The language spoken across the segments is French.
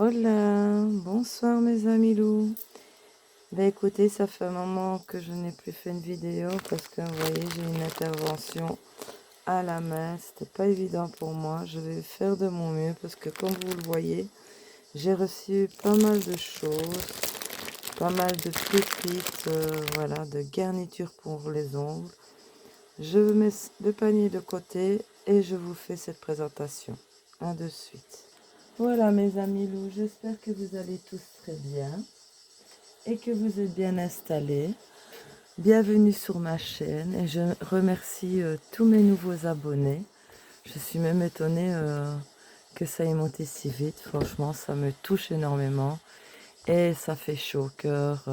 Hola, bonsoir mes amis loups. Bah écoutez, ça fait un moment que je n'ai plus fait une vidéo parce que vous voyez, j'ai une intervention à la main. C'était pas évident pour moi. Je vais faire de mon mieux parce que comme vous le voyez, j'ai reçu pas mal de choses, pas mal de pépites, voilà, de garniture pour les ongles. Je mets le panier de côté et je vous fais cette présentation. À de suite. Voilà mes amis loups, j'espère que vous allez tous très bien et que vous êtes bien installés. Bienvenue sur ma chaîne et je remercie tous mes nouveaux abonnés. Je suis même étonnée que ça ait monté si vite. Franchement, ça me touche énormément et ça fait chaud au cœur.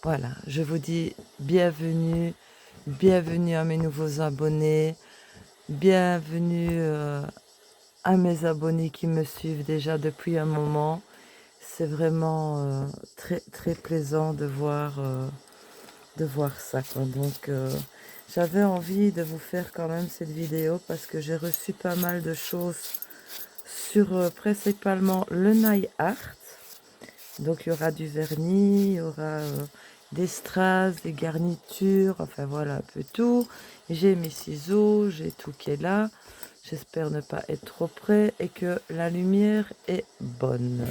Voilà, je vous dis bienvenue, bienvenue à mes nouveaux abonnés, bienvenue à mes abonnés qui me suivent déjà depuis un moment. C'est vraiment très très plaisant de voir ça, quoi. Donc j'avais envie de vous faire quand même cette vidéo parce que j'ai reçu pas mal de choses sur principalement le nail art. Donc il y aura du vernis, il y aura des strass, des garnitures, enfin voilà un peu tout. J'ai mes ciseaux, j'ai tout qui est là. J'espère ne pas être trop près et que la lumière est bonne.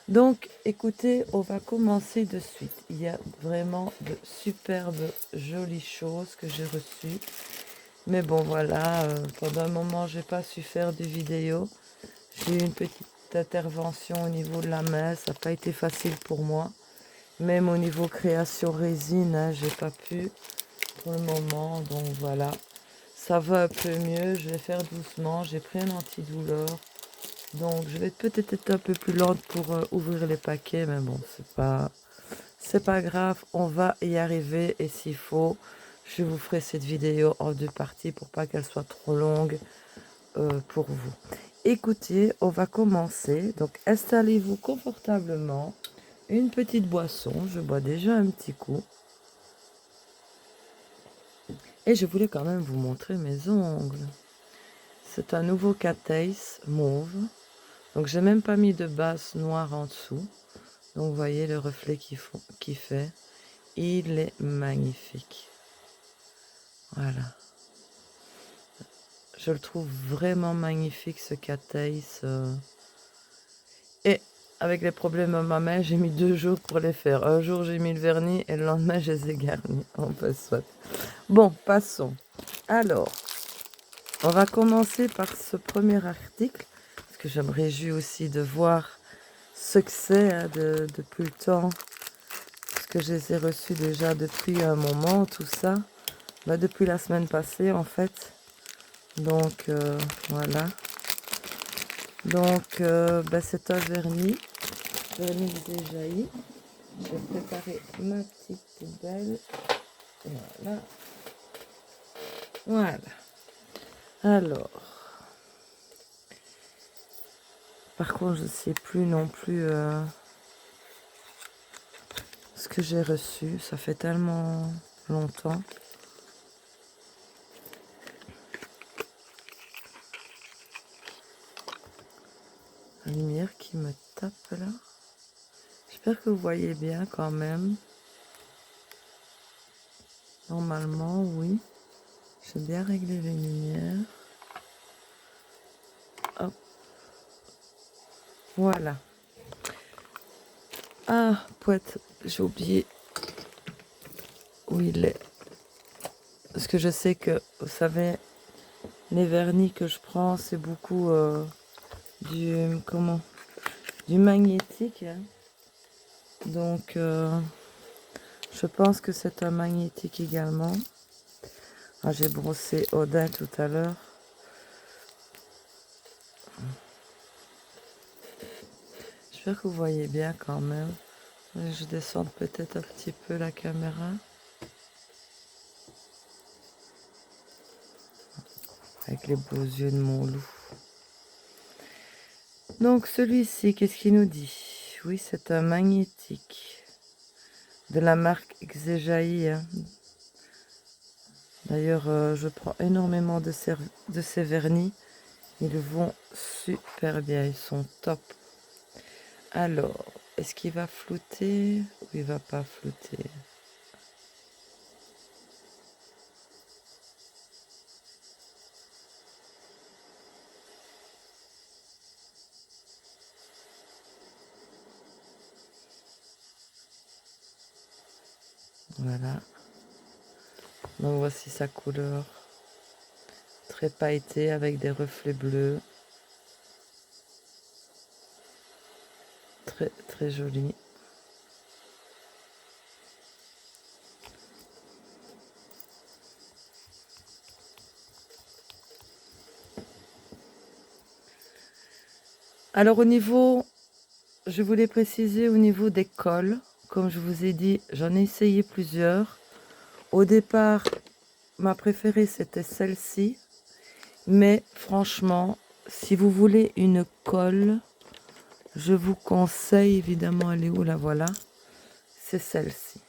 Donc, écoutez, on va commencer de suite. Il y a vraiment de superbes, jolies choses que j'ai reçues. Mais bon, voilà, pendant un moment, j'ai pas su faire de vidéo. J'ai eu une petite intervention au niveau de la main. Ça n'a pas été facile pour moi. Même au niveau création résine, hein, j'ai pas pu pour le moment. Donc voilà, ça va un peu mieux. Je vais faire doucement. J'ai pris un antidouleur. Donc je vais peut-être être un peu plus lente pour ouvrir les paquets, mais bon, c'est pas grave, on va y arriver et s'il faut, je vous ferai cette vidéo en deux parties pour pas qu'elle soit trop longue pour vous. Écoutez, on va commencer. Donc installez-vous confortablement, une petite boisson, je bois déjà un petit coup. Et je voulais quand même vous montrer mes ongles. C'est un nouveau Cateis mauve. Donc j'ai même pas mis de base noire en dessous. Donc vous voyez le reflet qu'il fait. Il est magnifique. Voilà. Je le trouve vraiment magnifique ce Cateis. Et avec les problèmes à ma main, j'ai mis 2 jours pour les faire. Un jour j'ai mis le vernis et le lendemain je les ai garnis. On peut soit. Bon, passons. Alors, on va commencer par ce premier article. Parce que je me réjouis aussi de voir ce que c'est hein, depuis le temps. Parce que je les ai reçus déjà depuis un moment, tout ça. Bah, depuis la semaine passée en fait. Donc voilà. Donc bah, c'est un vernis Xéjaï. Je vais préparer ma petite poubelle. Voilà. Voilà. Alors. Par contre, je ne sais plus non plus ce que j'ai reçu. Ça fait tellement longtemps. La lumière qui me tape là. J'espère que vous voyez bien quand même. Normalement, oui. J'ai bien réglé les lumières. Hop. Voilà. Ah, poète, j'ai oublié où il est. Parce que je sais que, vous savez, les vernis que je prends, c'est beaucoup du magnétique. Hein. Donc, je pense que c'est un magnétique également. Ah, j'ai brossé Odin tout à l'heure. J'espère que vous voyez bien quand même. Je descends peut-être un petit peu la caméra. Avec les beaux yeux de mon loup. Donc celui-ci, qu'est-ce qu'il nous dit? Oui, c'est un magnétique. De la marque Xéjaï. Hein. D'ailleurs, je prends énormément de ces vernis. Ils vont super bien, ils sont top. Alors, est-ce qu'il va flouter ou il va pas flouter? Voilà. Donc voici sa couleur. Très pailletée avec des reflets bleus. Très très joli. Alors au niveau, je voulais préciser au niveau des cols, comme je vous ai dit, j'en ai essayé plusieurs. Au départ, ma préférée c'était celle-ci, mais franchement, si vous voulez une colle, je vous conseille évidemment, elle est où, la voilà, c'est celle-ci.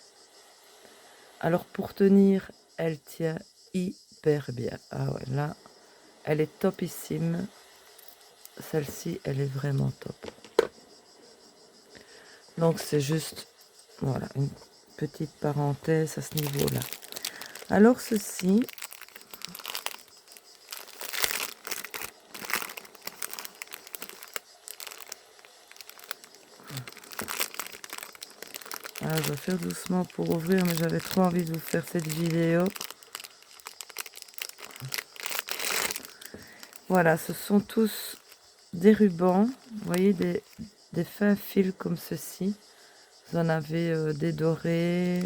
Alors pour tenir, elle tient hyper bien. Ah ouais, là, elle est topissime. Celle-ci, elle est vraiment top. Donc c'est juste, voilà, une petite parenthèse à ce niveau-là. Alors ceci, ah, je vais faire doucement pour ouvrir, mais j'avais trop envie de vous faire cette vidéo. Voilà, ce sont tous des rubans, vous voyez, des fins fils comme ceci. Vous en avez des dorés.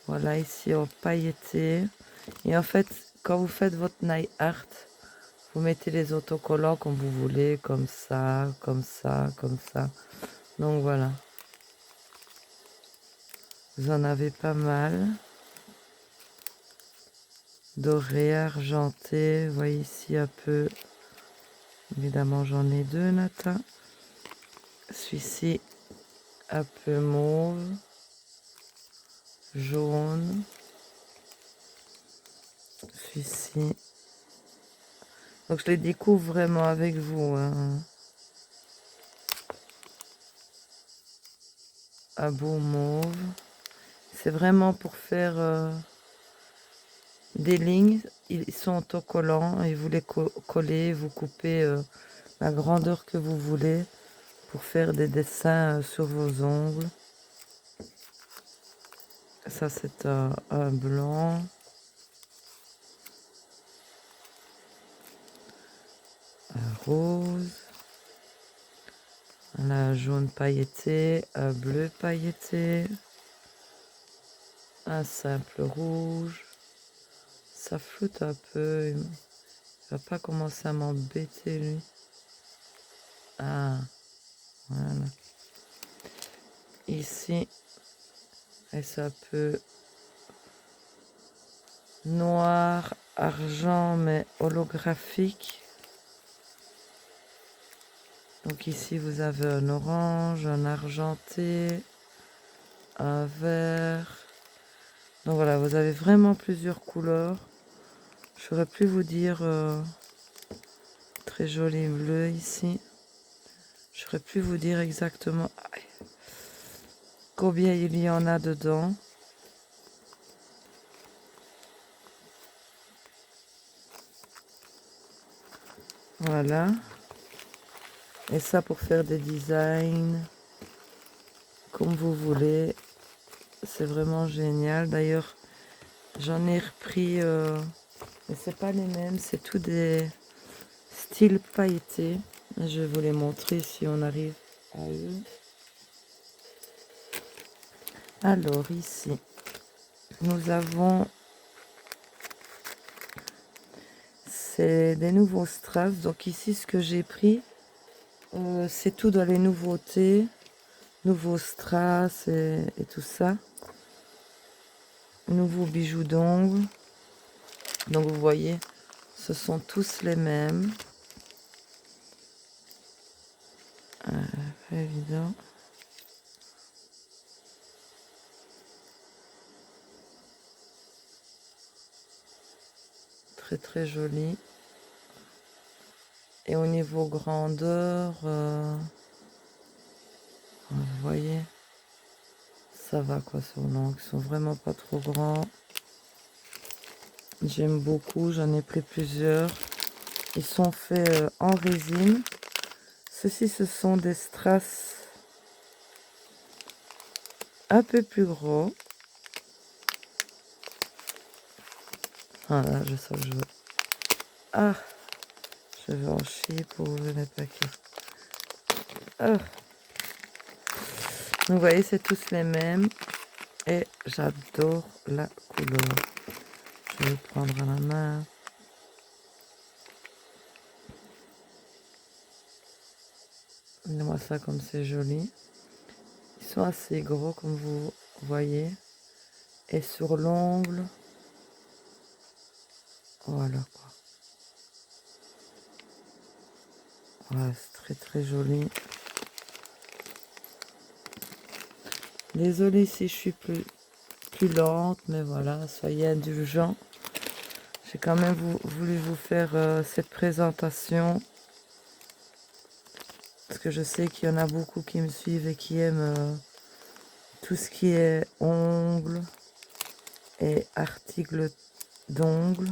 Voilà, ici en pailleté. Et en fait, quand vous faites votre nail art, vous mettez les autocollants comme vous voulez, comme ça, comme ça, comme ça. Donc voilà. Vous en avez pas mal. Doré, argenté. Vous voyez ici un peu. Évidemment, j'en ai deux, Nata. Celui-ci, un peu mauve. Jaune. Celui-ci. Donc je les découvre vraiment avec vous. Hein. Un beau mauve. C'est vraiment pour faire des lignes. Ils sont autocollants et vous les collez, vous coupez la grandeur que vous voulez pour faire des dessins sur vos ongles. Ça c'est un blanc. Un rose. Un jaune pailleté, un bleu pailleté. Un simple rouge. Ça floute un peu. Il va pas commencer à m'embêter lui. Ah, voilà. Ici, c'est un peu noir, argent, mais holographique. Donc ici, vous avez un orange, un argenté, un vert. Donc voilà, vous avez vraiment plusieurs couleurs. Je n'aurais plus vous dire très joli bleu ici. Je n'aurais plus vous dire exactement combien il y en a dedans. Voilà. Et ça pour faire des designs comme vous voulez. C'est vraiment génial. D'ailleurs, j'en ai repris, mais c'est pas les mêmes. C'est tous des styles pailletés. Je vais vous les montrer si on arrive à eux. Alors ici, nous avons, c'est des nouveaux strass. Donc ici, ce que j'ai pris, c'est tout dans les nouveautés. Nouveaux strass et tout ça. Nouveaux bijoux d'ongles. Donc vous voyez, ce sont tous les mêmes. Pas évident. Très très joli. Et au niveau grandeur, vous voyez, ça va quoi sur l'angle. Ils sont vraiment pas trop grands. J'aime beaucoup, j'en ai pris plusieurs. Ils sont faits en résine. Ceux-ci, ce sont des strass un peu plus gros. Ah là, je sais que je veux. Ah, je vais en chier pour ouvrir les paquets. Ah. Donc, vous voyez, c'est tous les mêmes. Et j'adore la couleur. Je vais le prendre à la main. Regardez-moi ça comme c'est joli. Ils sont assez gros comme vous voyez. Et sur l'ongle, voilà quoi. Voilà, c'est très très joli. Désolée si je suis plus lente, mais voilà, soyez indulgents. J'ai quand même voulu vous faire cette présentation. Parce que je sais qu'il y en a beaucoup qui me suivent et qui aiment tout ce qui est ongles et articles d'ongles.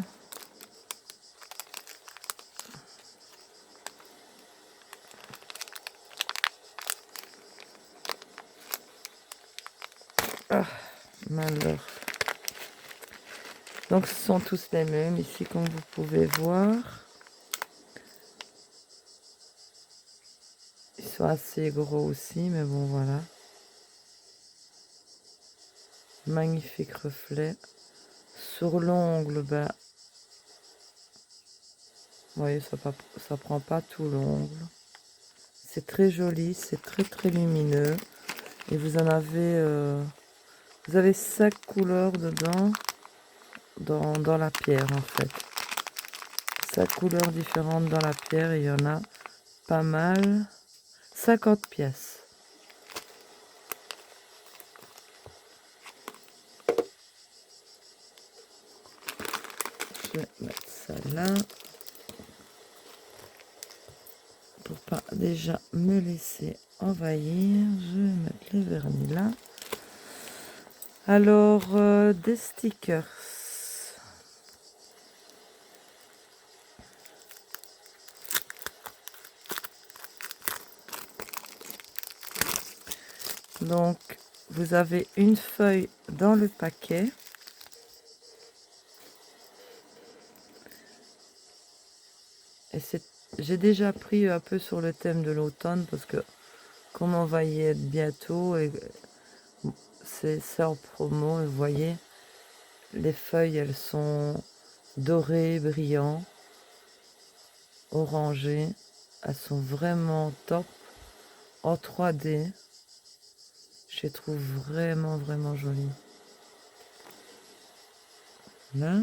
Ah, malheur. Donc ce sont tous les mêmes ici comme vous pouvez voir. Ils sont assez gros aussi, mais bon voilà. Magnifique reflet. Sur l'ongle, ben, vous voyez, ça prend pas tout l'ongle. C'est très joli, c'est très très lumineux. Et vous avez 5 couleurs dedans, dans la pierre en fait. 5 couleurs différentes dans la pierre, il y en a pas mal. 50 pièces. Je vais mettre ça là. Pour pas déjà me laisser envahir, je vais mettre les vernis là. Alors, des stickers. Donc, vous avez une feuille dans le paquet. Et j'ai déjà pris un peu sur le thème de l'automne parce que comme on va y être bientôt, et c'est en promo, et vous voyez, les feuilles, elles sont dorées, brillantes, orangées. Elles sont vraiment top en 3D. Je les trouve vraiment, vraiment jolies. Là.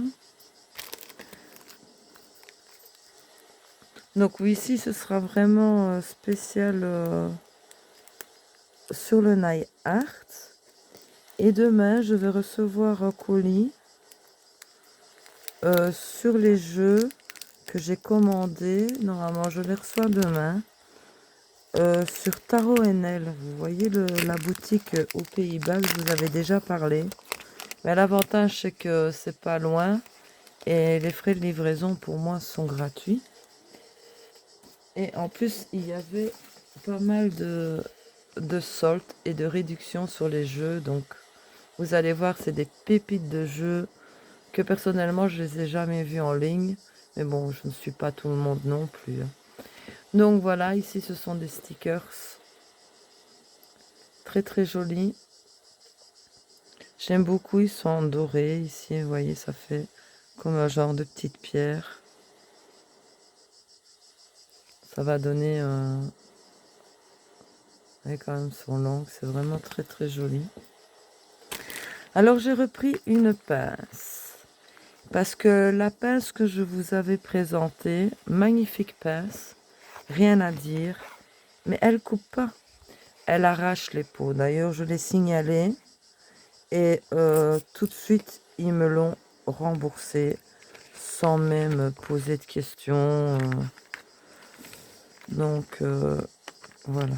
Donc oui, ici, ce sera vraiment spécial sur le Nail Art. Et demain, je vais recevoir un colis sur les jeux que j'ai commandés. Normalement, je les reçois demain. Sur Tarot NL, vous voyez la boutique aux Pays-Bas, je vous avais déjà parlé. Mais l'avantage, c'est que c'est pas loin. Et les frais de livraison, pour moi, sont gratuits. Et en plus, il y avait pas mal de soldes et de réductions sur les jeux. Donc, vous allez voir, c'est des pépites de jeux que personnellement, je les ai jamais vus en ligne. Mais bon, je ne suis pas tout le monde non plus. Donc voilà, ici, ce sont des stickers. Très, très jolis. J'aime beaucoup, ils sont en doré. Ici, vous voyez, ça fait comme un genre de petite pierre. Ça va donner quand même son langue, c'est vraiment très très joli. Alors j'ai repris une pince. Parce que la pince que je vous avais présentée, magnifique pince, rien à dire. Mais elle coupe pas. Elle arrache les peaux. D'ailleurs, je l'ai signalé. Et tout de suite, ils me l'ont remboursé. Sans même poser de questions. Donc, voilà.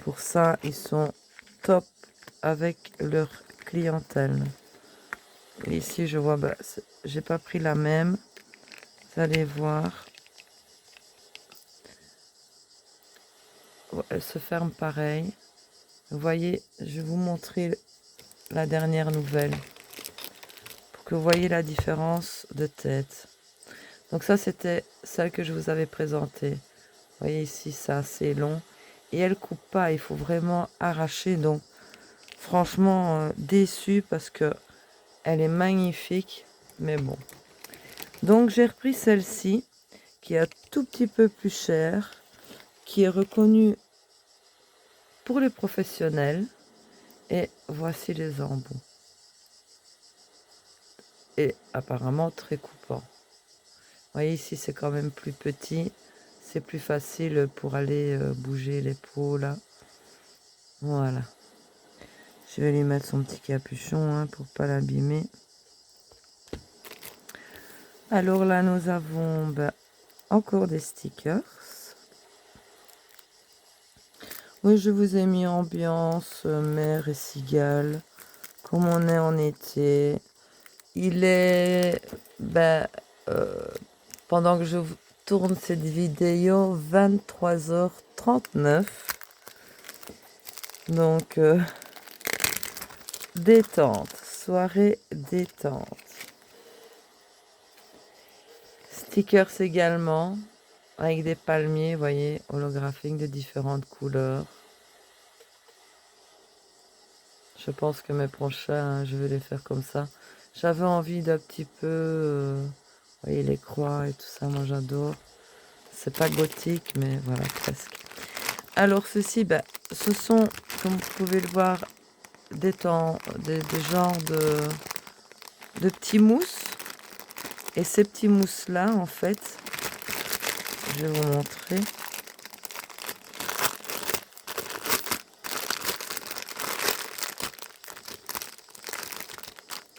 Pour ça, ils sont top avec leur clientèle. Et ici, je vois, bah, j'ai pas pris la même. Vous allez voir. Elle se ferme pareil. Vous voyez, je vais vous montrer la dernière nouvelle. Pour que vous voyez la différence de tête. Donc ça, c'était celle que je vous avais présentée. Vous voyez ici, c'est assez long. Et elle coupe pas, il faut vraiment arracher. Donc, franchement, déçue parce que elle est magnifique. Mais bon. Donc, j'ai repris celle-ci, qui est un tout petit peu plus chère, qui est reconnue pour les professionnels. Et voici les embouts. Et apparemment très coupant. Vous voyez ici, c'est quand même plus petit. C'est plus facile pour aller bouger les peaux là. Voilà. Je vais lui mettre son petit capuchon hein, pour pas l'abîmer. Alors là, nous avons encore des stickers. Oui, je vous ai mis ambiance, mer et cigale. Comme on est en été. Il est... pendant que je tourne cette vidéo, 23h39. Donc, détente. Soirée détente. Stickers également. Avec des palmiers, vous voyez, holographiques de différentes couleurs. Je pense que mes prochains, je vais les faire comme ça. J'avais envie d'un petit peu... vous voyez, les croix et tout ça, moi j'adore. C'est pas gothique, mais voilà, presque. Alors ceci, ce sont, comme vous pouvez le voir, des genres de petits mousses. Et ces petits mousses-là, en fait, je vais vous montrer.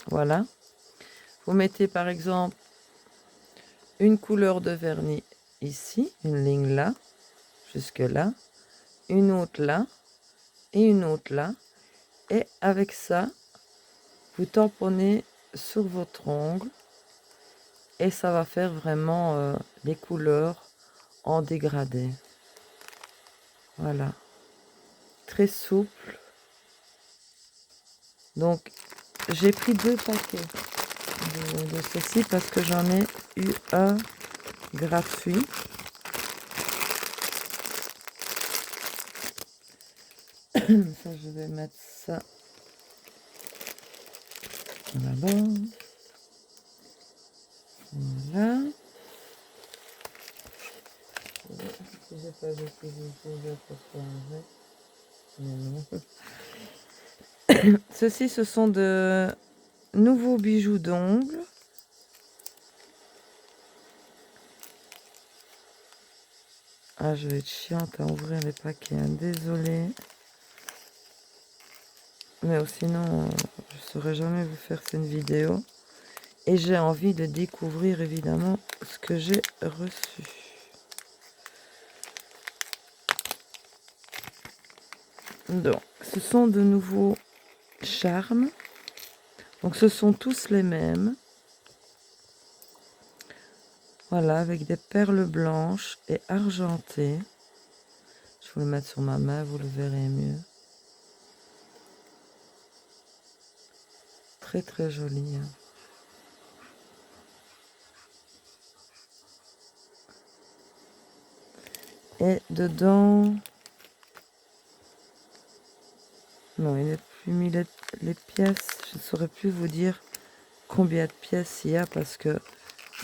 Voilà. Vous mettez par exemple une couleur de vernis ici, une ligne là, jusque là, une autre là et une autre là. Et avec ça, vous tamponnez sur votre ongle et ça va faire vraiment les couleurs en dégradé. Voilà. Très souple. Donc, j'ai pris 2 paquets de ceci parce que j'en ai eu un gratuit. Ça, je vais mettre ça là-bas. Voilà. J'ai pas jeté ceci, ce sont de nouveaux bijoux d'ongles. Ah, je vais être chiante à ouvrir les paquets, hein. Désolée. Mais sinon, je ne saurais jamais vous faire cette vidéo. Et j'ai envie de découvrir évidemment ce que j'ai reçu. Donc, ce sont de nouveaux charmes. Donc, ce sont tous les mêmes. Voilà, avec des perles blanches et argentées. Je vais le mettre sur ma main, vous le verrez mieux. Très très joli. Hein. Et dedans... Non, il n'a plus mis les pièces. Je ne saurais plus vous dire combien de pièces il y a parce que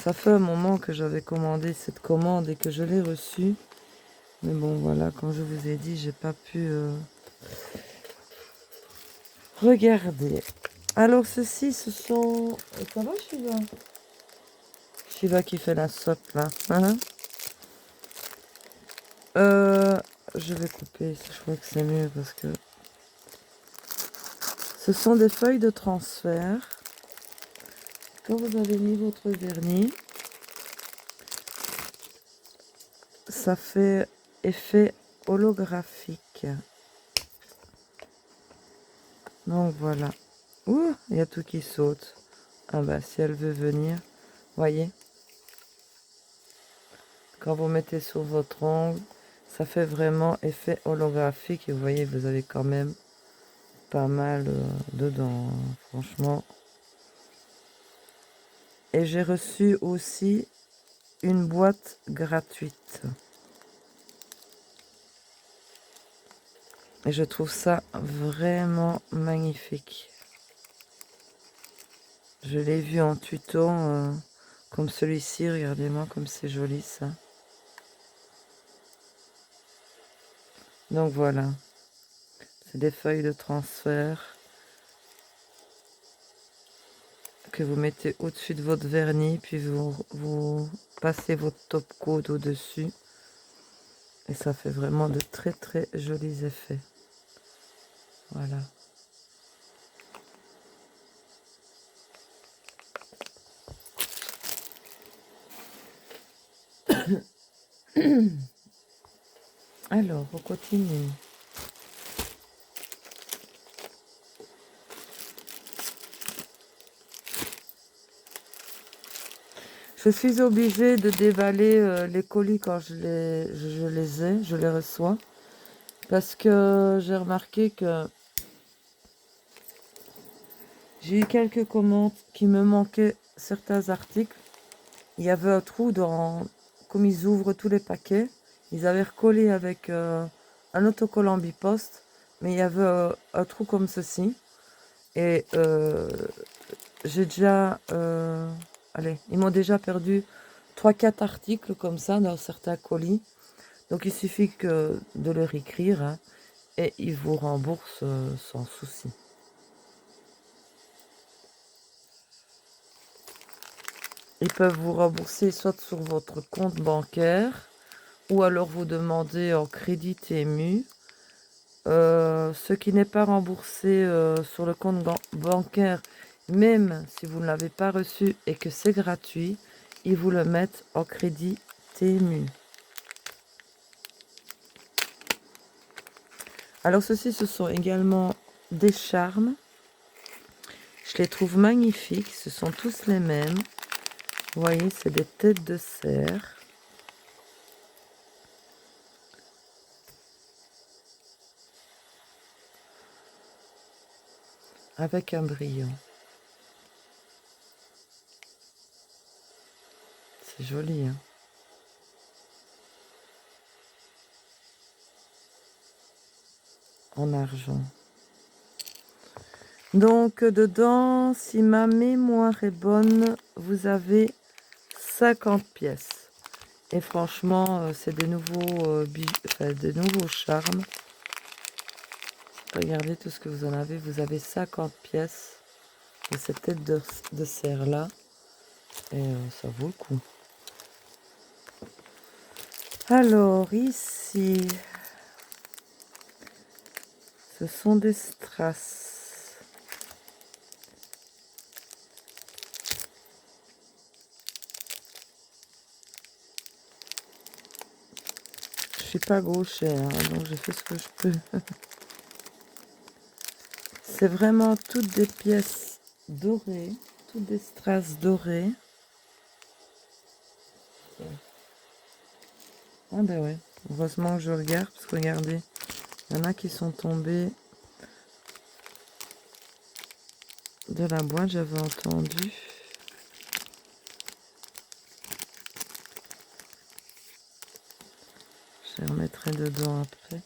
ça fait un moment que j'avais commandé cette commande et que je l'ai reçue. Mais bon, voilà, comme je vous ai dit, j'ai pas pu regarder. Alors, ceci, ce sont... Ça va, Shiva? Shiva qui fait la soupe, là. Hein? Je vais couper, je crois que c'est mieux parce que... Ce sont des feuilles de transfert. Quand vous avez mis votre vernis, ça fait effet holographique. Donc voilà. Ouh, il y a tout qui saute. Ah bah si elle veut venir, voyez. Quand vous mettez sur votre ongle, ça fait vraiment effet holographique. Et vous voyez, vous avez quand même pas mal dedans, hein, franchement. Et j'ai reçu aussi une boîte gratuite. Et je trouve ça vraiment magnifique. Je l'ai vu en tuto, comme celui-ci. Regardez-moi comme c'est joli ça. Donc voilà. C'est des feuilles de transfert que vous mettez au-dessus de votre vernis. Puis vous passez votre top coat au-dessus. Et ça fait vraiment de très très jolis effets. Voilà. Alors, on continue. Je suis obligée de déballer les colis quand je les reçois. Parce que j'ai remarqué que j'ai eu quelques commandes qui me manquaient certains articles. Il y avait un trou dans... Comme ils ouvrent tous les paquets, ils avaient recollé avec un autocollant biposte, mais il y avait un trou comme ceci. Et j'ai déjà... allez, ils m'ont déjà perdu 3-4 articles comme ça dans certains colis. Donc il suffit que de leur écrire, hein, et ils vous remboursent sans souci. Ils peuvent vous rembourser soit sur votre compte bancaire ou alors vous demander en crédit TMU. Ce qui n'est pas remboursé sur le compte bancaire, même si vous ne l'avez pas reçu et que c'est gratuit, ils vous le mettent en crédit TMU. Alors ceci, ce sont également des charmes. Je les trouve magnifiques, ce sont tous les mêmes. Vous voyez, c'est des têtes de cerf. Avec un brillant. C'est joli, hein? En argent. Donc, dedans, si ma mémoire est bonne, vous avez 50 pièces. Et franchement, c'est des nouveaux, des nouveaux charmes. Regardez tout ce que vous en avez. Vous avez 50 pièces de cette tête de cerf-là. Et ça vaut le coup. Alors, ici, ce sont des strass. Je suis pas gauchère, hein, donc je fais ce que je peux. C'est vraiment toutes des pièces dorées, toutes des strass dorées. Ah ben ouais, heureusement que je regarde, parce que regardez, il y en a qui sont tombés de la boîte, j'avais entendu. Je les remettrai dedans après.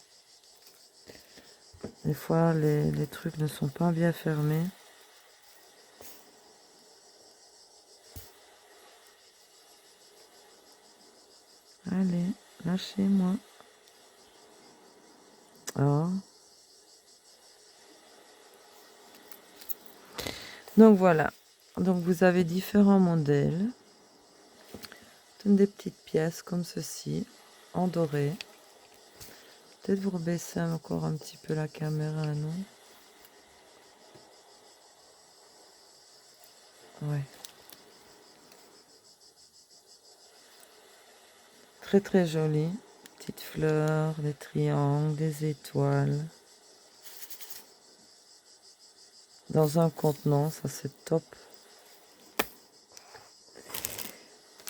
Des fois, les trucs ne sont pas bien fermés. Allez, lâchez-moi. Oh. Donc voilà. Donc vous avez différents modèles. Toutes des petites pièces comme ceci, en doré. Peut-être vous rebaissez encore un petit peu la caméra, non? Ouais. Très très joli. Petites fleurs, des triangles, des étoiles. Dans un contenant, ça c'est top.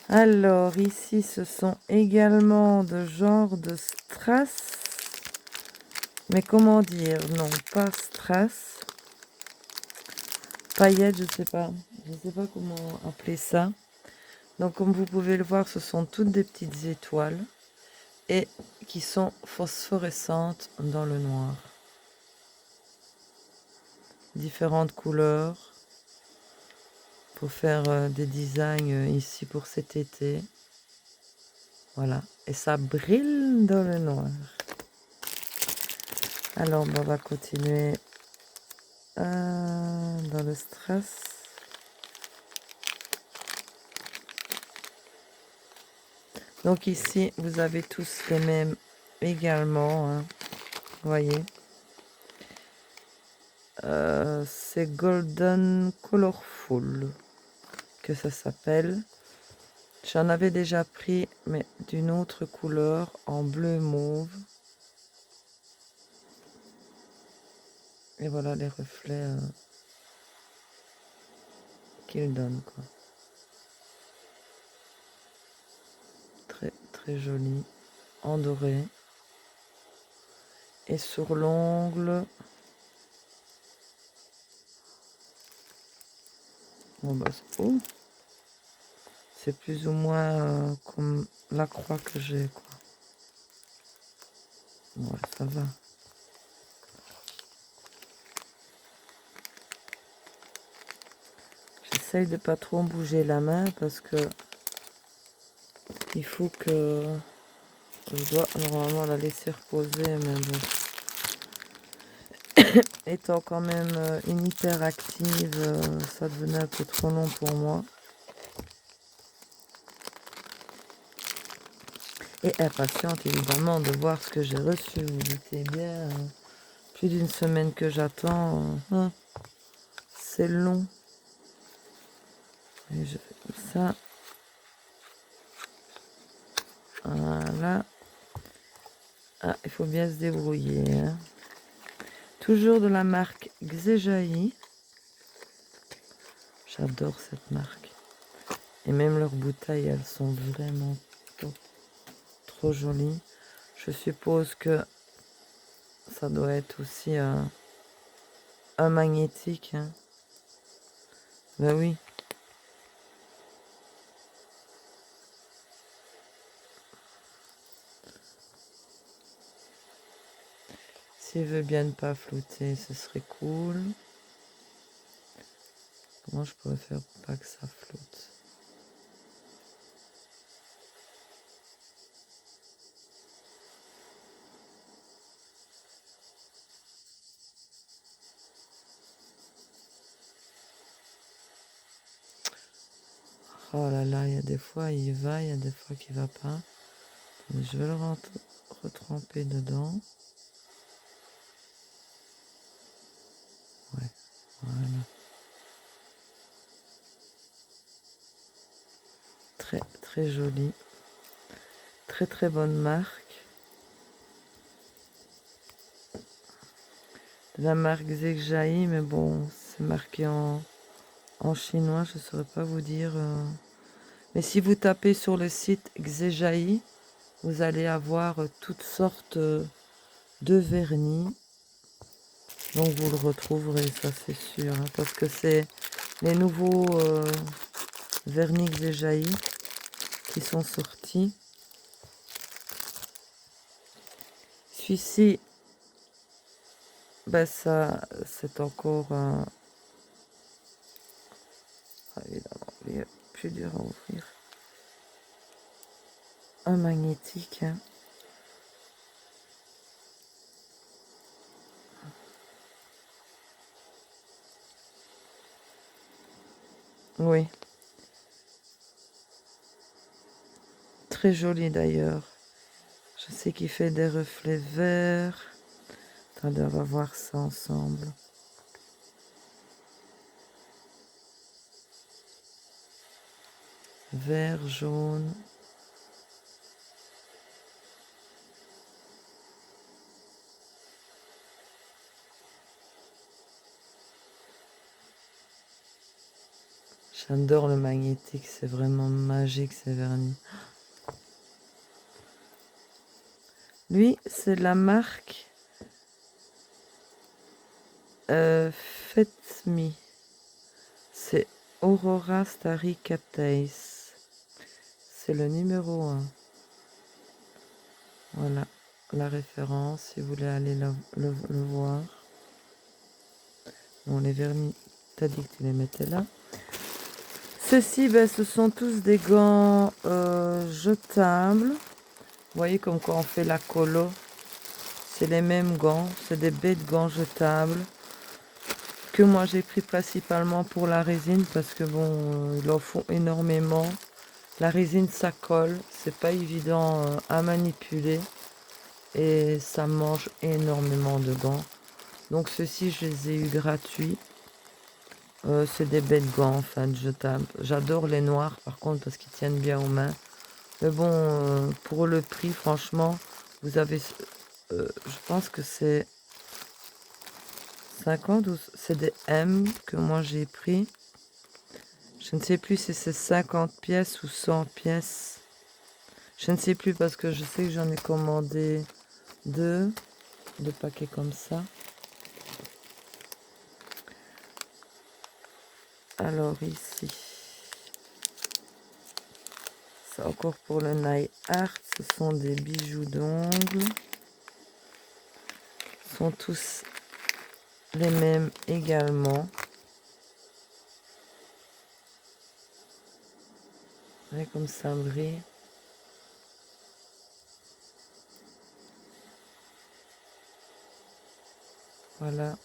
Alors ici ce sont également de genre de strass. Mais comment dire? Non, pas strass. Paillettes, je sais pas. Je sais pas comment appeler ça. Donc comme vous pouvez le voir, ce sont toutes des petites étoiles. Et qui sont phosphorescentes dans le noir. Différentes couleurs pour faire des designs ici pour cet été. Voilà. Et ça brille dans le noir. Alors, on va continuer dans le strass. Donc ici, vous avez tous les mêmes également. Hein. Vous voyez. C'est Golden Colorful que ça s'appelle. J'en avais déjà pris, mais d'une autre couleur, en bleu mauve. Et voilà les reflets qu'il donne, quoi. Très, très joli. En doré. Et sur l'ongle... Bon, bah, c'est plus ou moins comme la croix que j'ai, quoi. Ouais, ça va. J'essaye de pas trop bouger la main parce que il faut que je dois normalement la laisser reposer, mais bon. Étant quand même une hyperactive, ça devenait un peu trop long pour moi. Et impatiente évidemment de voir ce que j'ai reçu. Vous doutez bien, plus d'une semaine que j'attends. C'est long. Et je fais comme ça. Voilà. Ah, il faut bien se débrouiller. Hein. Toujours de la marque Xejaï. J'adore cette marque. Et même leurs bouteilles, elles sont vraiment top. Trop jolies. Je suppose que ça doit être aussi un magnétique. Hein. Ben oui. S'il veut bien ne pas flouter, ce serait cool. Comment je pourrais faire pour pas que ça floute? Oh là là, il y a des fois il va, il y a des fois qu'il va pas. Mais je vais le retremper dedans. Ouais, voilà. Très très joli. Très très bonne marque. De la marque Zhegzhai, mais bon, c'est marqué en chinois, je ne saurais pas vous dire. Mais si vous tapez sur le site Xejaï, vous allez avoir toutes sortes de vernis. Donc vous le retrouverez, ça c'est sûr. Hein, parce que c'est les nouveaux vernis Xejaï qui sont sortis. Celui-ci, ben ça, c'est encore un... Ah, évidemment, il est plus dur à ouvrir. Un magnétique. Hein. Oui. Très joli d'ailleurs. Je sais qu'il fait des reflets verts. Attendez, on va voir ça ensemble. Vert, jaune. J'adore le magnétique, c'est vraiment magique ces vernis. Lui, c'est la marque Fet Me. C'est Aurora Starry Catace. C'est le numéro 1. Voilà la référence si vous voulez aller le voir. Bon, les vernis, t'as dit que tu les mettais là. Ceux-ci, ben, ce sont tous des gants jetables. Vous voyez comme quand on fait la colo, c'est les mêmes gants, c'est des bêtes gants jetables que moi j'ai pris principalement pour la résine parce que bon, ils en font énormément. La résine ça colle, c'est pas évident à manipuler et ça mange énormément de gants. Donc ceux-ci je les ai eu gratuits. C'est des bêtes gants en fait jetables. J'adore les noirs par contre parce qu'ils tiennent bien aux mains. Mais bon, pour le prix, franchement, vous avez, je pense que c'est 50 ou c'est des M que moi j'ai pris. Je ne sais plus si c'est 50 pièces ou 100 pièces. Je ne sais plus parce que je sais que j'en ai commandé deux paquets comme ça. Alors ici, c'est encore pour le nail art. Ce sont des bijoux d'ongles. Ils sont tous les mêmes également. Ouais, comme ça brille. Voilà.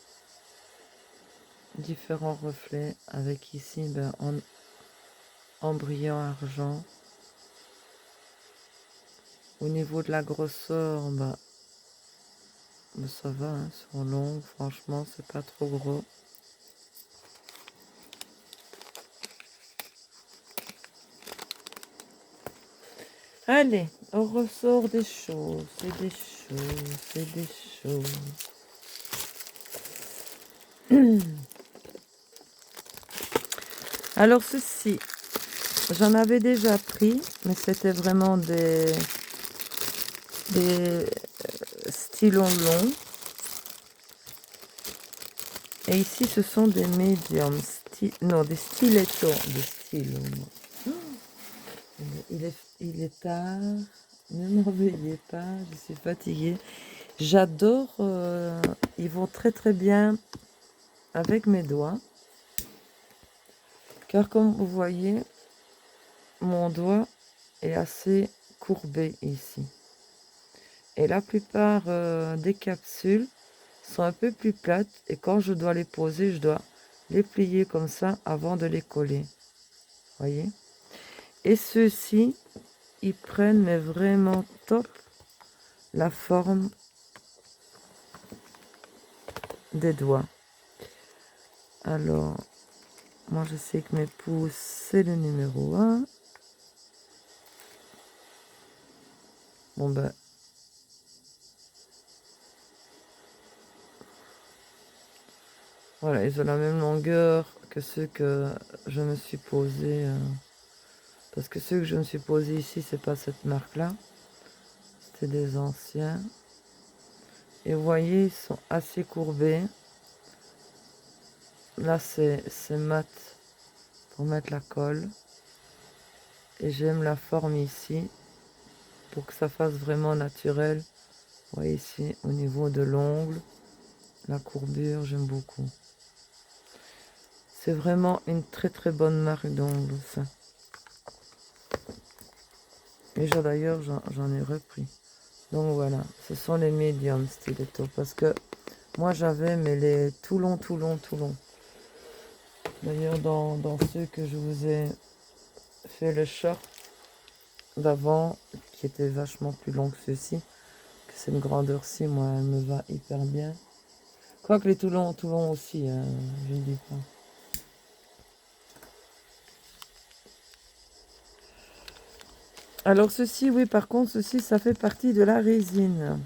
Différents reflets avec ici ben, en brillant argent. Au niveau de la grosseur, ben, ça va, hein, sur l'ongle, franchement, c'est pas trop gros. Allez, on ressort des choses, c'est des choses, c'est des choses. Alors ceci, j'en avais déjà pris, mais c'était vraiment des stylos longs. Et ici, ce sont des médiums, non, des stilettos, des stylos. Il est tard, ne me réveillez pas, je suis fatiguée. J'adore, ils vont très très bien avec mes doigts. Car comme vous voyez, mon doigt est assez courbé ici. Et la plupart des capsules sont un peu plus plates. Et quand je dois les poser, je dois les plier comme ça avant de les coller. Voyez? Et ceux-ci, ils prennent mais vraiment top la forme des doigts. Alors, moi je sais que mes pouces, c'est le numéro 1. Bon ben, voilà, ils ont la même longueur que ceux que je me suis posé. Parce que ceux que je me suis posé ici, c'est pas cette marque-là. C'était des anciens. Et vous voyez, ils sont assez courbés. Là, c'est mat pour mettre la colle. Et j'aime la forme ici pour que ça fasse vraiment naturel. Vous voyez ici, au niveau de l'ongle, la courbure, j'aime beaucoup. C'est vraiment une très très bonne marque d'ongles, ça. Et d'ailleurs, j'en ai repris. Donc voilà, ce sont les medium stilettos. Parce que moi, j'avais, mais les tout longs, tout longs, tout longs. D'ailleurs, dans ceux que je vous ai fait le short d'avant, qui était vachement plus long que ceux-ci, que cette grandeur-ci, moi, elle me va hyper bien. Quoique les tout longs aussi, je ne dis pas. Alors ceci, oui, par contre, ceci, ça fait partie de la résine.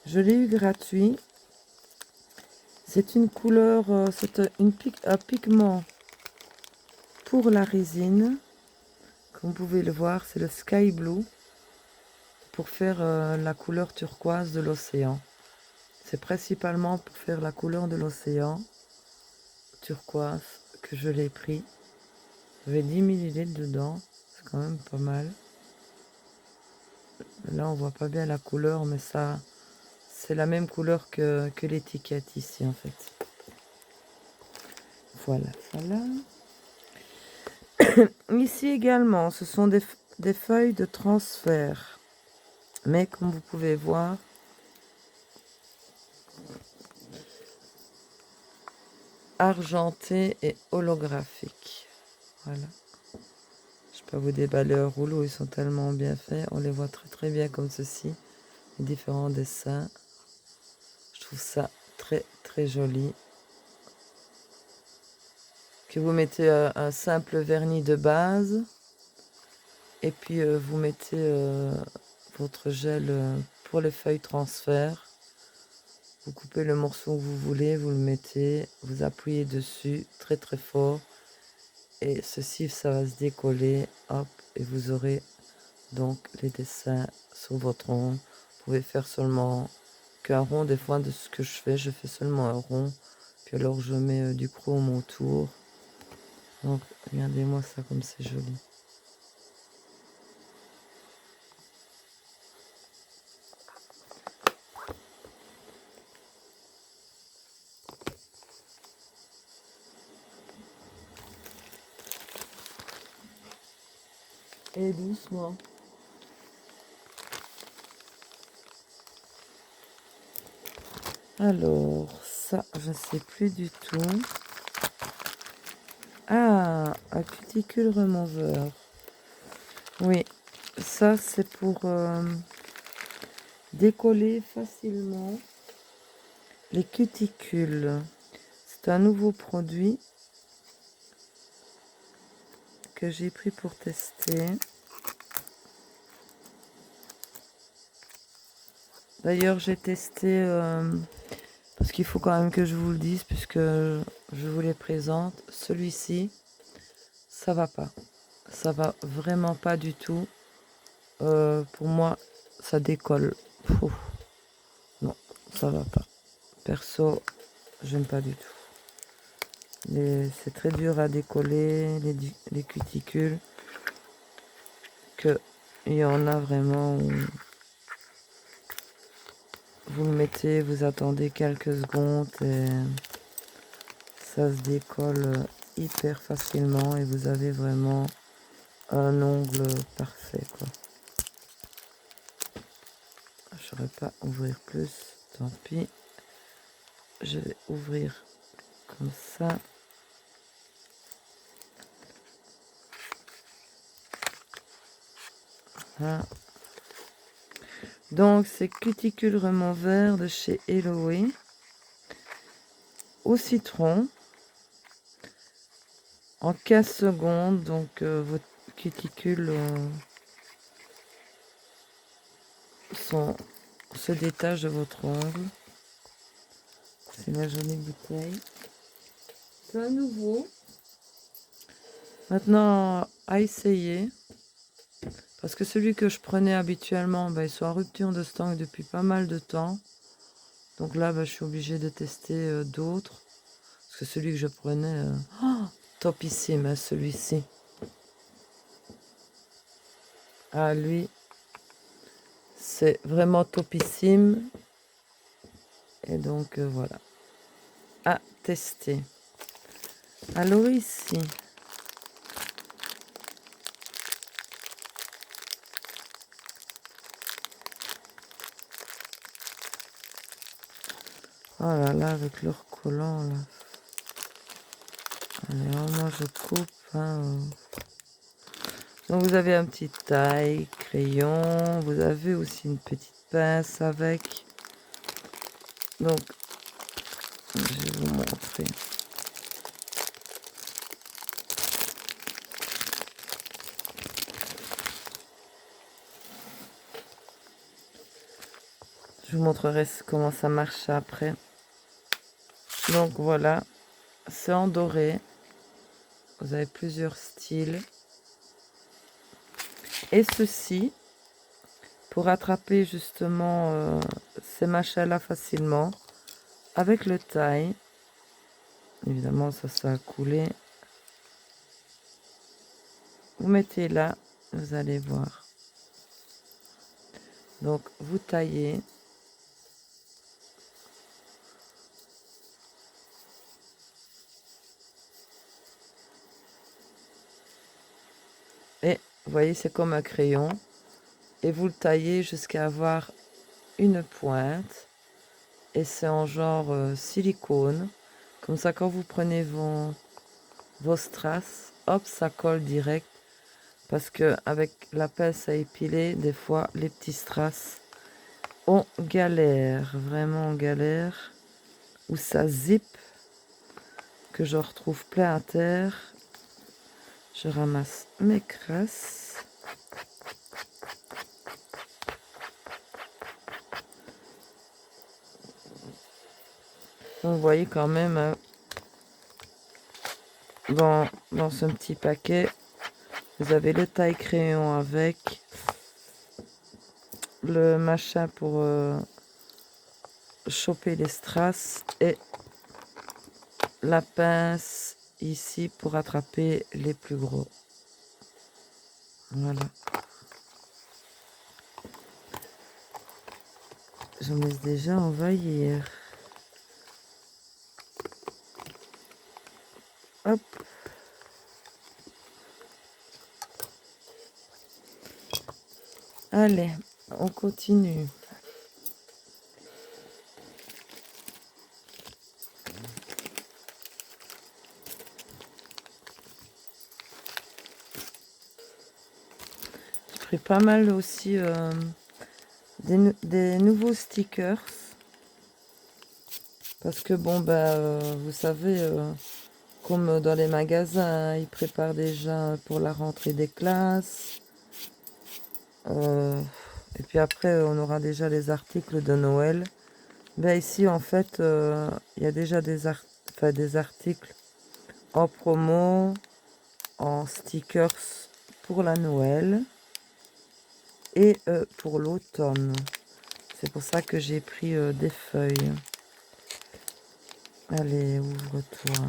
Je l'ai eu gratuit. C'est une couleur, c'est un pigment pour la résine, comme vous pouvez le voir, c'est le Sky Blue pour faire la couleur turquoise de l'océan. C'est principalement pour faire la couleur de l'océan turquoise que je l'ai pris. J'avais 10 ml dedans, c'est quand même pas mal. Là on voit pas bien la couleur, mais ça c'est la même couleur que l'étiquette ici en fait. Voilà, voilà. Ici également, ce sont des feuilles de transfert. Mais comme vous pouvez voir, argenté et holographique. Voilà. Je peux vous déballer un rouleau, ils sont tellement bien faits. On les voit très très bien comme ceci. Les différents dessins. Je trouve ça très très joli. Que vous mettez un simple vernis de base. Et puis vous mettez votre gel pour les feuilles transfert. Vous coupez le morceau que vous voulez, vous le mettez, vous appuyez dessus très très fort. Et ceci, ça va se décoller, hop, et vous aurez donc les dessins sur votre rond. Vous pouvez faire seulement qu'un rond. Des fois, de ce que je fais seulement un rond. Puis alors, je mets du chrome autour. Donc, regardez-moi ça comme c'est joli. Et doucement. Alors, ça, je ne sais plus du tout. Ah, un cuticule remover. Oui, ça c'est pour décoller facilement les cuticules. C'est un nouveau produit que j'ai pris pour tester. D'ailleurs, j'ai testé, parce qu'il faut quand même que je vous le dise, puisque je vous les présente. Celui-ci, ça va pas. Ça va vraiment pas du tout. Pour moi, ça décolle. Pouf. Non, ça va pas. Perso, j'aime pas du tout. C'est très dur à décoller, les cuticules. Il y en a vraiment où vous le mettez, vous attendez quelques secondes et ça se décolle hyper facilement et vous avez vraiment un ongle parfait, quoi. Je ne saurais pas ouvrir plus, tant pis. Je vais ouvrir comme ça. Voilà. Donc c'est cuticule remover de chez Eloé au citron en 15 secondes. Donc votre cuticule se détache de votre ongle. C'est la jolie bouteille. C'est un nouveau. Maintenant à essayer. Parce que celui que je prenais habituellement, ils sont en rupture de stock depuis pas mal de temps. Donc là, je suis obligée de tester d'autres. Parce que celui que je prenais, topissime, hein, celui-ci. Ah, lui, c'est vraiment topissime. Et donc, voilà. À tester. Alors ici, oh là là, avec leur collant, là. Allez, moi je coupe, hein. Donc vous avez un petit taille, crayon, vous avez aussi une petite pince avec. Donc, je vais vous montrer. Je vous montrerai comment ça marche après. Donc voilà, c'est en doré. Vous avez plusieurs styles. Et ceci, pour attraper justement ces machins-là facilement, avec le taille. Évidemment, ça a coulé. Vous mettez là, vous allez voir. Donc, vous taillez. Et vous voyez, c'est comme un crayon. Et vous le taillez jusqu'à avoir une pointe. Et c'est en genre silicone. Comme ça, quand vous prenez vos strass, hop, ça colle direct. Parce que avec la pince à épiler, des fois, les petits strass, on galère. Vraiment, on galère. Ou ça zip. Que je retrouve plein à terre. Je ramasse mes crasses. Vous voyez quand même dans ce petit paquet, vous avez le taille crayon avec le machin pour choper les strass et la pince ici pour attraper les plus gros. Voilà. Je me laisse déjà envahir. Hop. Allez, on continue. J'ai pris pas mal aussi des nouveaux stickers. Parce que bon, vous savez, comme dans les magasins, ils préparent déjà pour la rentrée des classes. Et puis après, on aura déjà les articles de Noël. Ici, en fait, il y a déjà des articles en promo, en stickers pour la Noël et pour l'automne. C'est pour ça que j'ai pris des feuilles. Allez, ouvre-toi.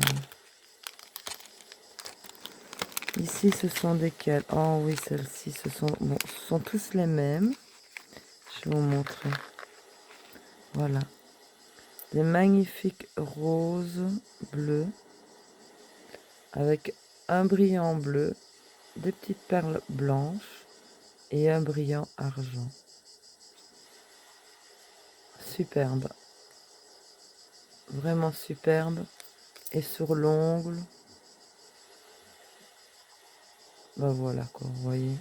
Ici, ce sont desquels? Oh oui, celles-ci, ce sont tous les mêmes. Je vais vous montrer. Voilà. Des magnifiques roses bleues avec un brillant bleu, des petites perles blanches et un brillant argent. Superbe. Vraiment superbe. Et sur l'ongle, voilà quoi, vous voyez.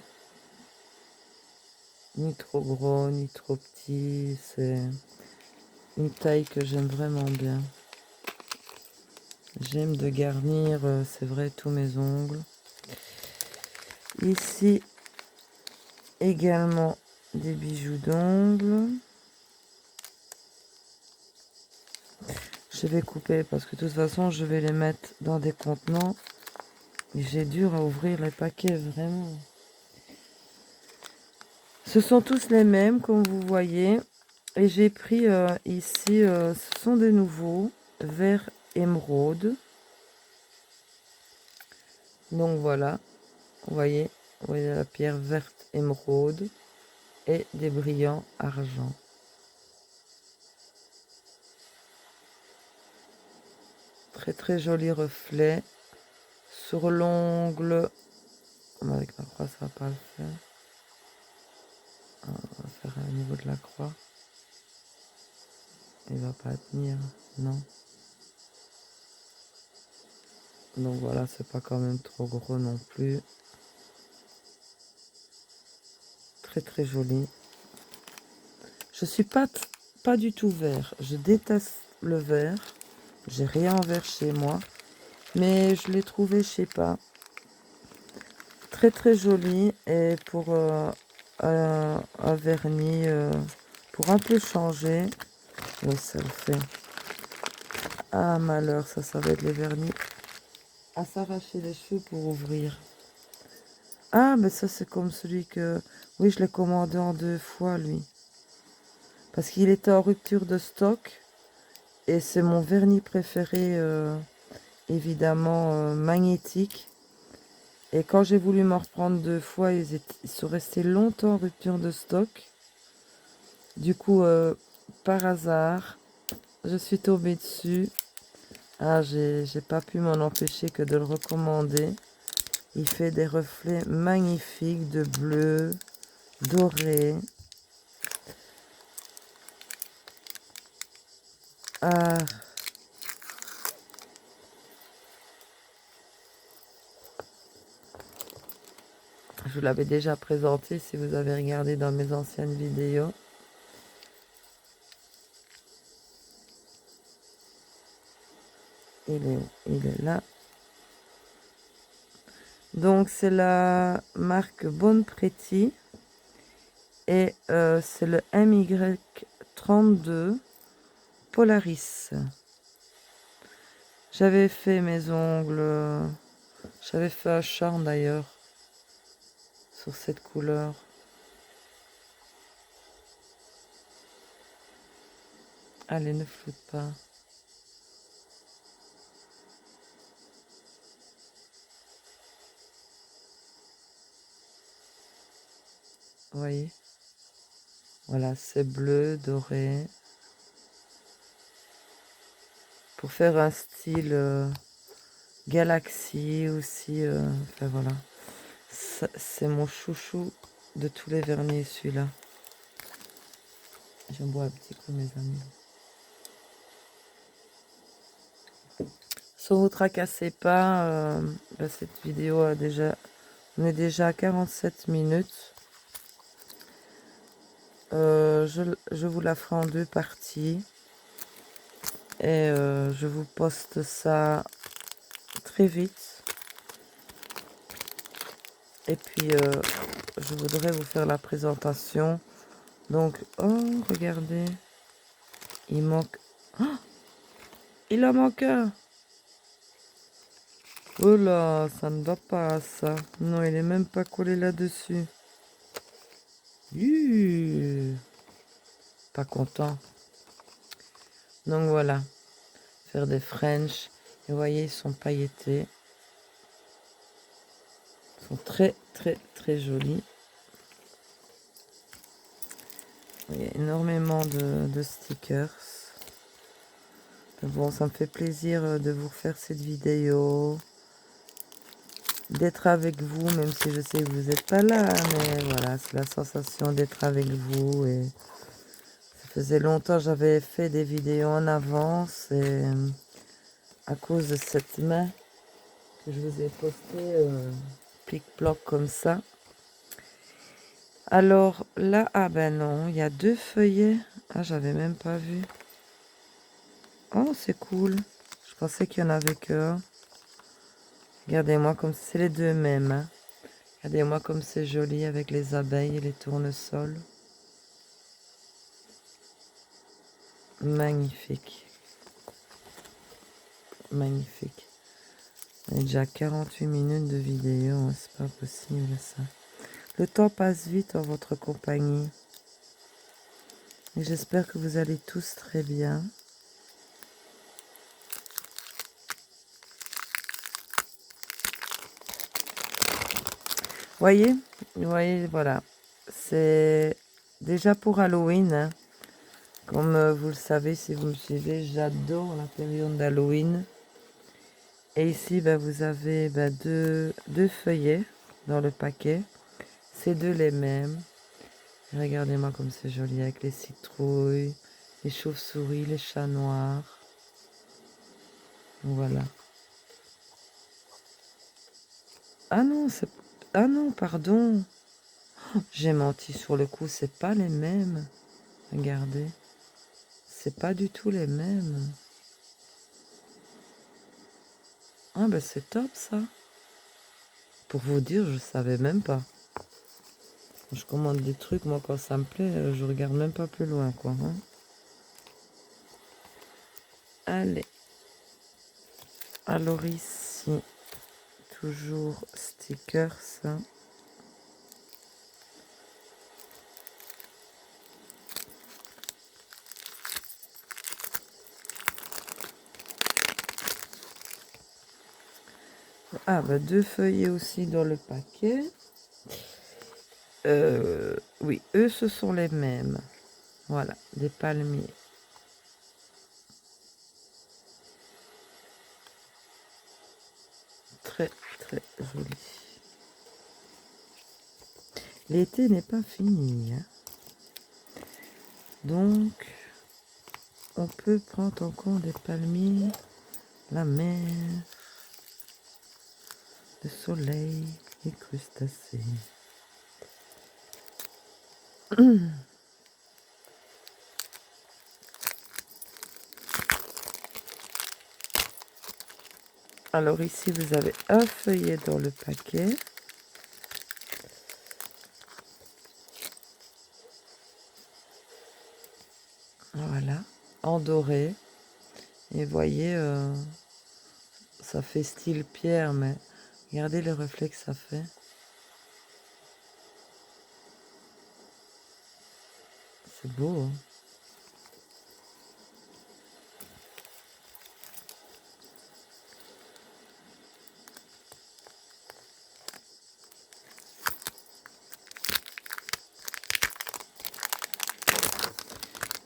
Ni trop gros, ni trop petit. C'est une taille que j'aime vraiment bien. J'aime de garnir, c'est vrai, tous mes ongles. Ici, également des bijoux d'ongles. Je vais couper parce que de toute façon, je vais les mettre dans des contenants. Et j'ai dur à ouvrir les paquets, vraiment. Ce sont tous les mêmes, comme vous voyez. Et j'ai pris ici, ce sont des nouveaux, vert émeraude. Donc voilà, vous voyez la pierre verte émeraude et des brillants argent. Très très joli reflet. Sur l'ongle, avec ma croix ça va pas le faire. On va faire au niveau de la croix. Il va pas tenir, non. Donc voilà, c'est pas quand même trop gros non plus. Très très joli. Je suis pas du tout vert. Je déteste le vert. J'ai rien en vert chez moi. Mais je l'ai trouvé, je sais pas. Très très joli. Et pour un vernis, pour un peu changer. Oui, ça le fait. Ah malheur, ça va être les vernis à s'arracher les cheveux pour ouvrir. Ah, mais ça c'est comme celui que... Oui, je l'ai commandé en 2 fois, lui. Parce qu'il était en rupture de stock. Et c'est mon vernis préféré, évidemment, magnétique. Et quand j'ai voulu m'en reprendre 2 fois, ils sont restés longtemps en rupture de stock. Du coup, par hasard, je suis tombée dessus. Ah, j'ai pas pu m'en empêcher que de le recommander. Il fait des reflets magnifiques de bleu, doré. Ah, je vous l'avais déjà présenté si vous avez regardé dans mes anciennes vidéos. Il est là. Donc c'est la marque Bon Pretty et c'est le MY32 Polaris. J'avais fait mes ongles, j'avais fait un charme d'ailleurs sur cette couleur. Allez, ne floute pas. Vous voyez? Voilà, c'est bleu, doré. Pour faire un style galaxie aussi. Enfin voilà. C'est mon chouchou de tous les vernis, celui-là. J'en bois un petit coup, mes amis. Si vous tracassez pas, cette vidéo a déjà... On est déjà à 47 minutes. Je vous la ferai en 2 parties. Et je vous poste ça très vite. Et puis, je voudrais vous faire la présentation. Donc, oh, regardez. Il manque... Oh, il en manque un. Oh là, ça ne va pas, ça. Non, il est même pas collé là-dessus. Pas content. Donc voilà. Faire des French. Et vous voyez, ils sont pailletés. Ils sont très, très, très jolis. Il y a énormément de stickers. Bon, ça me fait plaisir de vous refaire cette vidéo. D'être avec vous, même si je sais que vous n'êtes pas là. Mais voilà, c'est la sensation d'être avec vous. Et ça faisait longtemps que j'avais fait des vidéos en avance. Et à cause de cette main que je vous ai posté plic-ploc comme ça. Alors là, ah ben non, il y a 2 feuillets. Ah, j'avais même pas vu. Oh, c'est cool. Je pensais qu'il y en avait que. Regardez-moi comme c'est les 2 mêmes. Hein. Regardez-moi comme c'est joli avec les abeilles et les tournesols. Magnifique. Magnifique. On est déjà à 48 minutes de vidéo. Hein. C'est pas possible ça. Le temps passe vite en votre compagnie. Et j'espère que vous allez tous très bien. Vous voyez, voilà. C'est déjà pour Halloween. Hein. Comme vous le savez, si vous me suivez, j'adore la période d'Halloween. Et ici, ben, vous avez ben, deux feuillets dans le paquet. C'est 2 les mêmes. Regardez-moi comme c'est joli avec les citrouilles, les chauves-souris, les chats noirs. Voilà. Ah non, ah non, pardon. J'ai menti sur le coup, c'est pas les mêmes. Regardez. C'est pas du tout les mêmes. Ah ben c'est top ça. Pour vous dire, je savais même pas. Je commande des trucs, moi quand ça me plaît, je regarde même pas plus loin quoi. Hein. Allez. Alors ici, toujours stickers. Ah, bah 2 feuillets aussi dans le paquet. Oui, eux, ce sont les mêmes. Voilà, des palmiers. Très, très joli. L'été n'est pas fini, hein. Donc, on peut prendre en compte des palmiers, la mer, le soleil, les crustacés. Alors ici, vous avez un feuillet dans le paquet. Voilà, en doré. Et voyez, ça fait style pierre, mais regardez le reflet que ça fait. C'est beau, hein?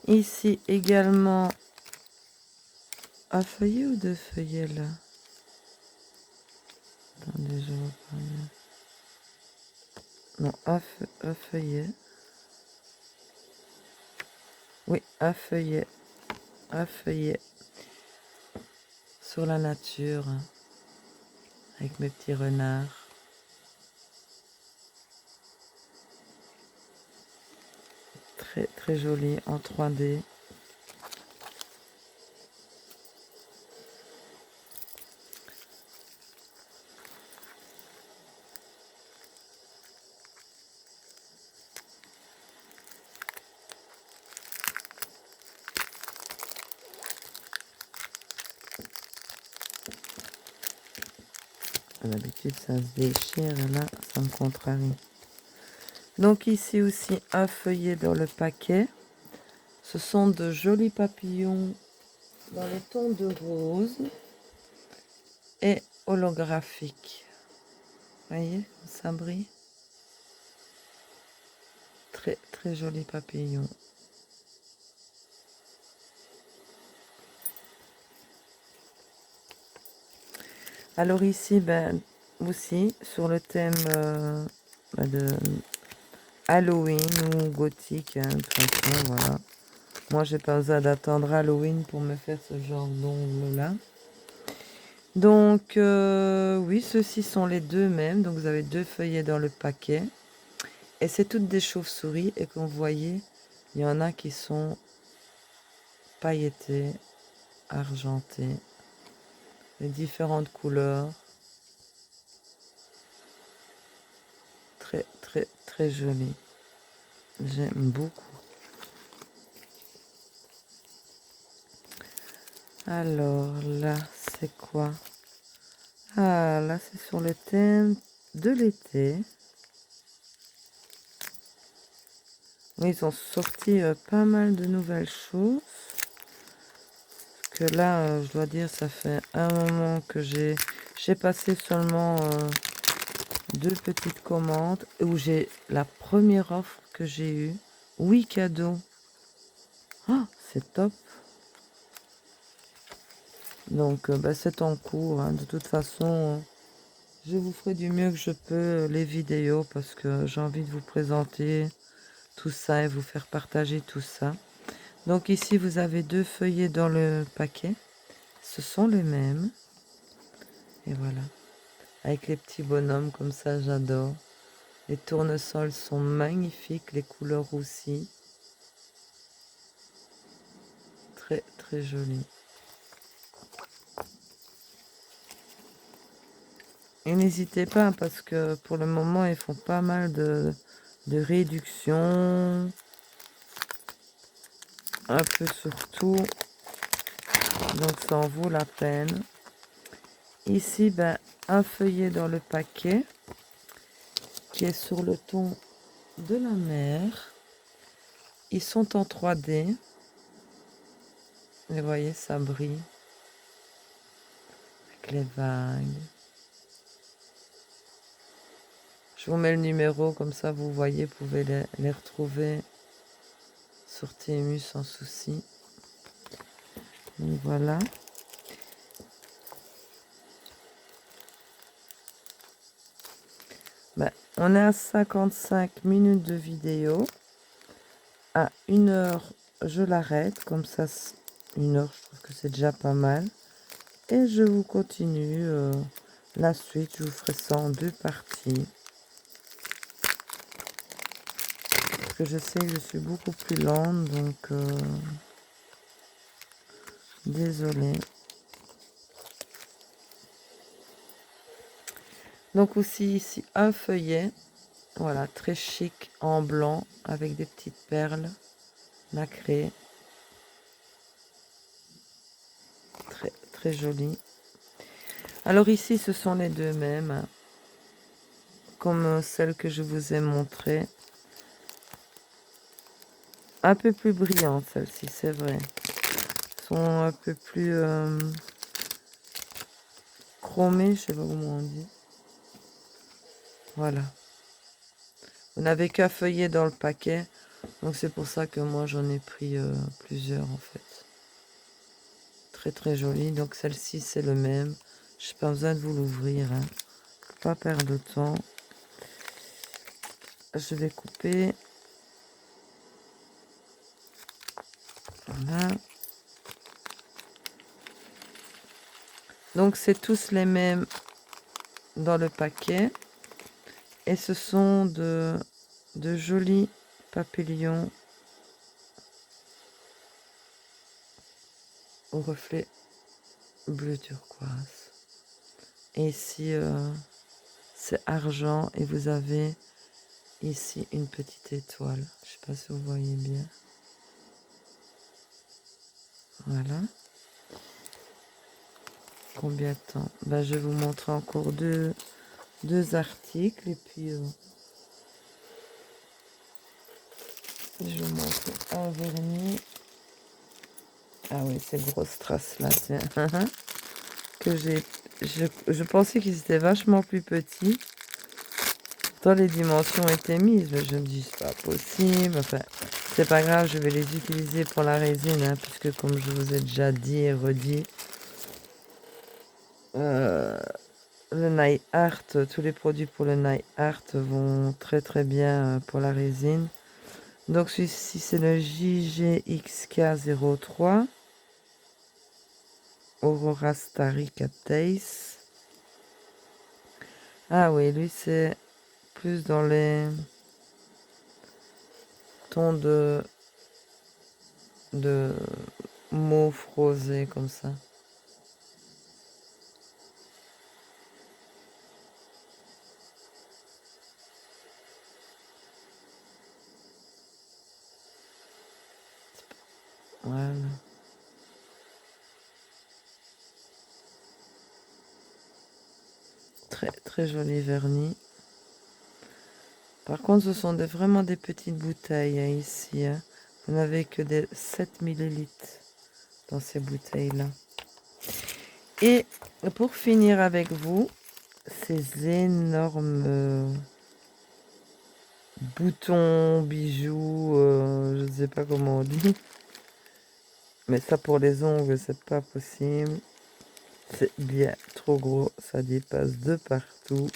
Ici également, un feuillet ou 2 feuillets là? Attendez, je vois pas bien. Non, un feuillet. Oui, un feuillet. Un feuillet. Sur la nature. Avec mes petits renards. Très, très joli en 3D. D'habitude, ça se déchire et là, ça me contrarie. Donc ici aussi, un feuillet dans le paquet. Ce sont de jolis papillons dans les tons de rose et holographiques. Vous voyez, ça brille. Très, très joli papillon. Alors ici, ben, aussi, sur le thème de Halloween ou gothique, hein, de toute façon, voilà. Moi, j'ai pas besoin d'attendre Halloween pour me faire ce genre d'ongles-là. Donc, oui, ceux-ci sont les deux mêmes. Donc, vous avez 2 feuillets dans le paquet. Et c'est toutes des chauves-souris. Et comme vous voyez, il y en a qui sont pailletés, argentés, les différentes couleurs. Très, très, très joli. J'aime beaucoup. Alors, là, c'est quoi? Ah, là, c'est sur le thème de l'été. Oui, ils ont sorti pas mal de nouvelles choses. Que là, je dois dire, ça fait un moment que j'ai passé seulement 2 petites commandes où j'ai la première offre que j'ai eue. 8 cadeaux. Ah, c'est top. Donc, bah, c'est en cours, hein. De toute façon, je vous ferai du mieux que je peux les vidéos parce que j'ai envie de vous présenter tout ça et vous faire partager tout ça. Donc ici, vous avez 2 feuillets dans le paquet. Ce sont les mêmes. Et voilà. Avec les petits bonhommes comme ça, j'adore. Les tournesols sont magnifiques, les couleurs aussi. Très, très joli. Et n'hésitez pas parce que pour le moment, ils font pas mal de réductions. Un peu sur tout. Donc ça en vaut la peine. Ici, ben, un feuillet dans le paquet qui est sur le ton de la mer. Ils sont en 3D. Vous voyez, ça brille avec les vagues. Je vous mets le numéro, comme ça vous voyez, vous pouvez les retrouver sur TMU sans souci. Donc voilà. Ben, on est à 55 minutes de vidéo. À 1 heure, je l'arrête. Comme ça, 1 heure, je trouve que c'est déjà pas mal. Et je vous continue la suite. Je vous ferai ça en 2 parties. Parce que je sais que je suis beaucoup plus lente. Donc, désolée. Donc aussi ici, un feuillet. Voilà, très chic en blanc avec des petites perles nacrées. Très, très joli. Alors ici, ce sont les deux mêmes, comme celles que je vous ai montrées. Un peu plus brillantes, celles-ci, c'est vrai. Elles sont un peu plus chromées, je sais pas comment on dit. Voilà. Vous n'avez qu'un feuillet dans le paquet, donc c'est pour ça que moi j'en ai pris plusieurs en fait. Très très joli. Donc celle-ci c'est le même. Je n'ai pas besoin de vous l'ouvrir, hein. Pas perdre de temps. Je vais couper. Voilà. Donc c'est tous les mêmes dans le paquet. Et ce sont de jolis papillons au reflet bleu turquoise. Et ici c'est argent et vous avez ici une petite étoile. Je sais pas si vous voyez bien. Voilà. Combien de temps? Ben, je vais vous montrer encore deux articles et puis je vous montre un vernis. Ah oui, ces grosses traces là, tiens. Que je pensais qu'ils étaient vachement plus petits. Tant les dimensions étaient mises, mais je me dis c'est pas possible. Enfin, c'est pas grave, je vais les utiliser pour la résine, hein, puisque comme je vous ai déjà dit et redit, le Nail Art, tous les produits pour le Nail Art vont très très bien pour la résine. Donc celui-ci c'est le JGXK03 Aurora Starry Taste. Ah oui, lui c'est plus dans les tons de mauve rosé comme ça. Voilà. Très très joli vernis. Par contre, ce sont vraiment des petites bouteilles hein, ici. Hein. Vous n'avez que des 7 millilitres dans ces bouteilles-là. Et pour finir avec vous, ces énormes boutons, bijoux, je ne sais pas comment on dit. Mais ça pour les ongles, c'est pas possible. C'est bien trop gros, ça dépasse de partout.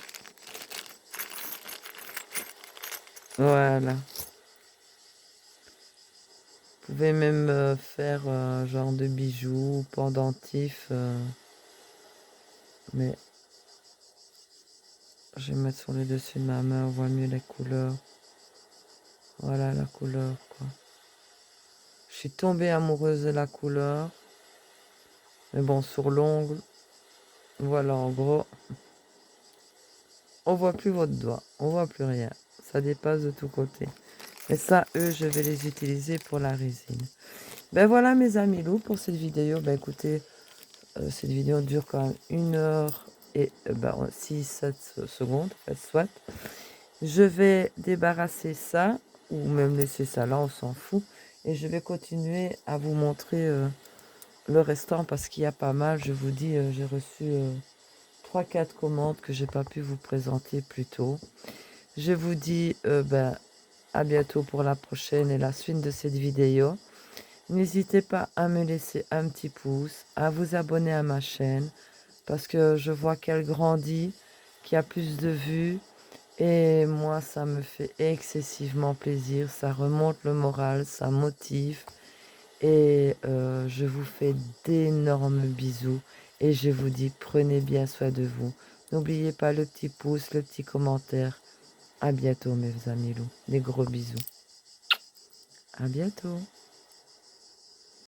Voilà. Vous pouvez même faire un genre de bijoux, pendentif. Mais je vais mettre sur le dessus de ma main, on voit mieux les couleurs. Voilà la couleur, quoi. Je suis tombée amoureuse de la couleur. Mais bon, sur l'ongle, voilà, en gros, on voit plus votre doigt. On voit plus rien. Ça dépasse de tous côtés. Et ça, eux, je vais les utiliser pour la résine. Ben voilà, mes amis loups, pour cette vidéo. Ben écoutez, cette vidéo dure quand même 1 heure et 6-7 secondes, en fait, soit. Je vais débarrasser ça, ou même laisser ça là, on s'en fout. Et je vais continuer à vous montrer le restant parce qu'il y a pas mal. Je vous dis, j'ai reçu 3-4 commandes que j'ai pas pu vous présenter plus tôt. Je vous dis à bientôt pour la prochaine et la suite de cette vidéo. N'hésitez pas à me laisser un petit pouce, à vous abonner à ma chaîne parce que je vois qu'elle grandit, qu'il y a plus de vues et moi ça me fait excessivement plaisir, ça remonte le moral, ça motive et je vous fais d'énormes bisous et je vous dis prenez bien soin de vous. N'oubliez pas le petit pouce, le petit commentaire. À bientôt mes amis loups, des gros bisous. À bientôt.